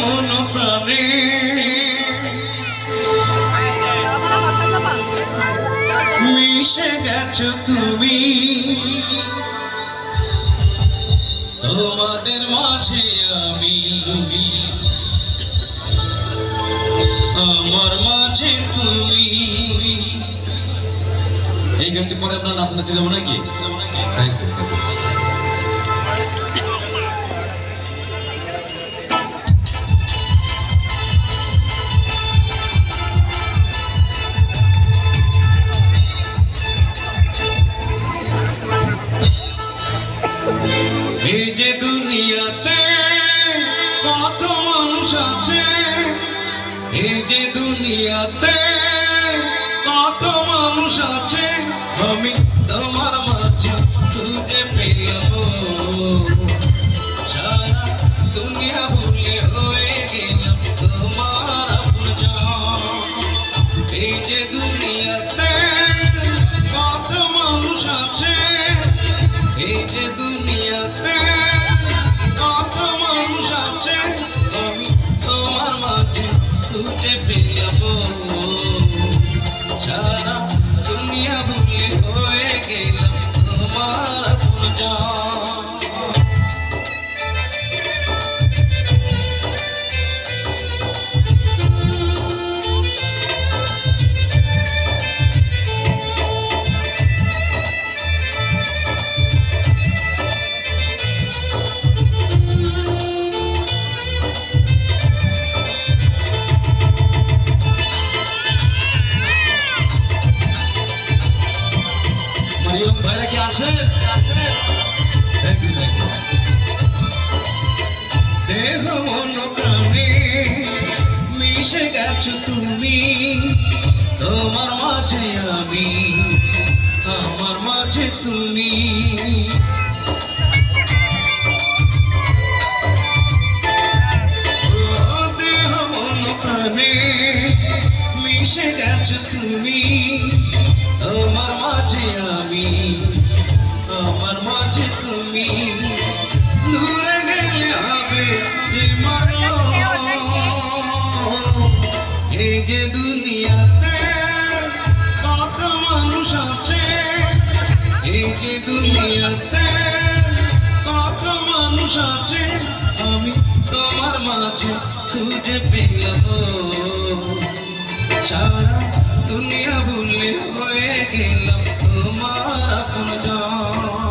মন প্রাণে মিশে গেছো তুমি তোমাদের মাঝে আমি আমার মাঝে তুমি। এই গানটি পরে আপনার নাচানাচি যাবো নাকি? Thank you. এই যে দুনিয়াতে কত মানুষ আছে, এই যে দুনিয়াতে কত মানুষ আছে, আমি তোমার মাঝে খুঁজে পেলাম সারা দুনিয়া ভুলে হয়ে গেলাম তোমার আপনজন। এই যে দুনিয়াতে কত মানুষ আছে, এই যে দুনিয়াতে কত মানুষ আছে, আমি তোমার মাঝে খুঁজে পেলাম সারা দুনিয়া ভুলে হয়ে গেলাম তোমার আপনজন। ভাইরা কি আছে? দেহ মন প্রাণে মিশে গেছো তুমি তোমার মাঝে আমি আমার মাঝে তুমি। দেহ মন প্রাণে মিশে গেছো তুমি তোমার মাঝে আমি আমার মাঝে তুমি। দূরে গেলে হবে যে মানো, এই যে দুনিয়াতে কত মানুষ আছে, এই যে দুনিয়াতে কত মানুষ আছে, আমি তোমার মাঝে খুঁজে পেলাম সারা দুনিয়া ভুলে হয়ে গেলাম তোমার আপনজন।